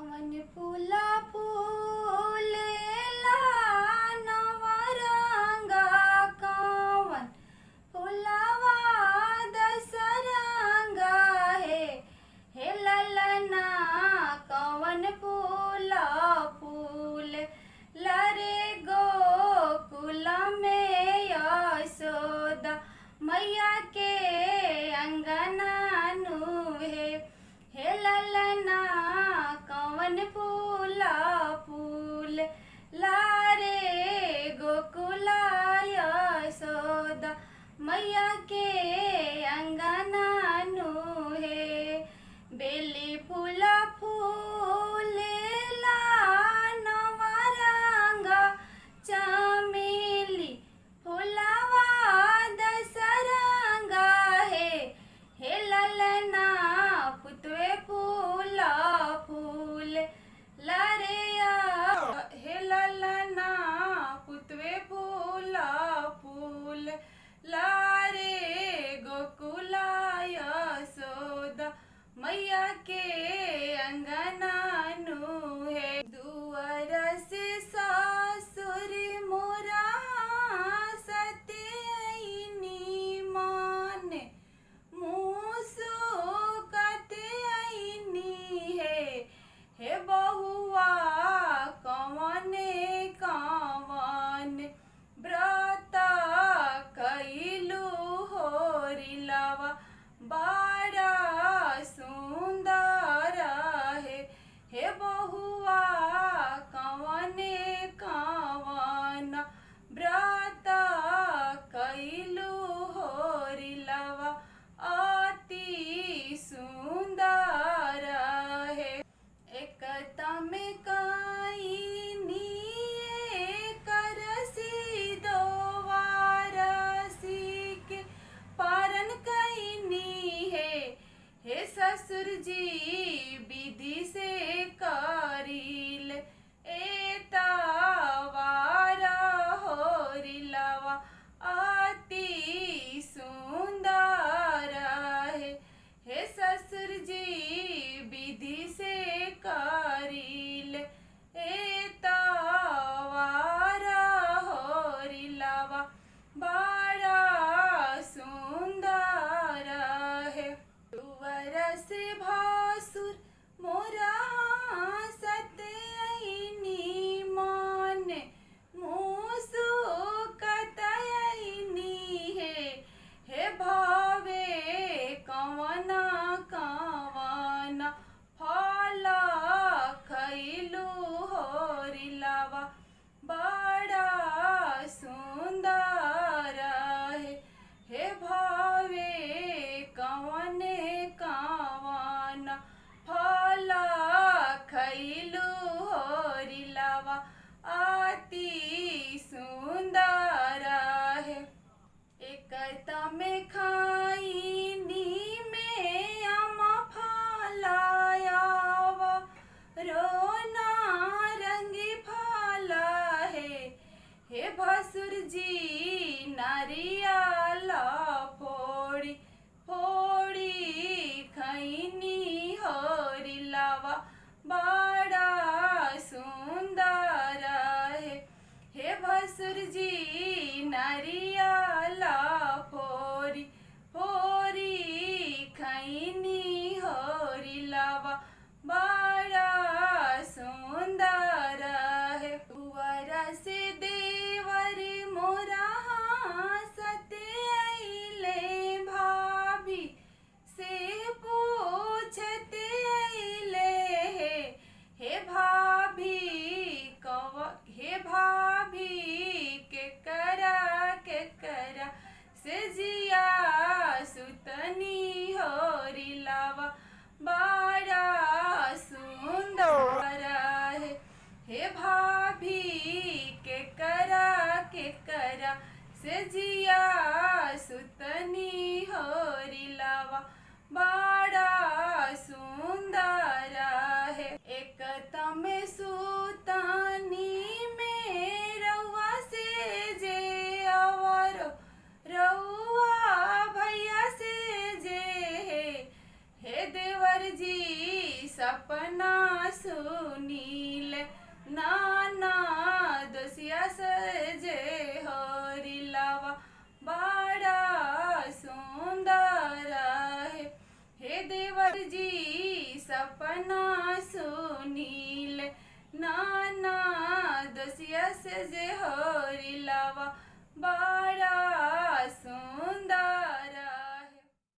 कवन फूला फूलेला नवरंगा कवन फुलवा दसरंगा हे ललना कवन फूला फूल लरे गोकुल में यशोदा मैया के अंगना नुहे हे ललना कवन फूला फूल लारे गोकुला यशोदा मैया के अंगना नुहे बेली फूला फूलेला नवरंगा चमेली फुलवा दसरंगा हे ललना पुतवे फूला फूल लरेया हे ललना पुतवे फूला फूल लारे गोकुला यशोदा मैया के अंगना नुहे दुआर से सासुर मोरा सत्यनी माने मूसो कतयनी हे बहुआ कवने कवन व्रत कैलू होरिलवा बड़ा सुंदर हे बहुआ कवने कवन व्रत कैलू होरिलवा अति सुंदर एक तमे कईनी करसी दो वारसी के पारन कईनी हे ससुर जी विधि से करील एतावार होरिलवा अति सुंदर हे ससुर जी विधि से करील एतावार होरिलवा बड़ा सुंदर तुवर से भासुर मोरा सत्यनी माने मूसु कतयनी हे भावे कवना कवना फल खैलू होरिलवा बड़ा सुंदर हे भावे कवने कवन फल खैलू होरिलवा अति सुंदर एक तमे खाईनी में अम फलायावा रोना रंगी फला हे भसुर जी नारियल फोड़ी फोड़ी खैनी होरिलवा बड़ा सुंदर हे भसुर जी नारियल फोड़ी फोड़ी खैनी होरिलवा बड़ा सुंदर तुवर से देवर मोरा सत्यले भाभी से पूछते अइले हे भाभी के करा से जिया सुतनी होरिलवा बड़ा सुंदर हे भाभी के करा से जिया सुतनी होरिलवा बड़ा सुंदर एक तमे सुतनी में रउआ से जे अवर रउआ भैया से जे हे देवर जी सपना सुनील नाना दोसिया सजे हरि लावा बड़ा सुंदर है। हे देवर जी सपना सुनील नाना दोसिया सजे हरि लावा बड़ा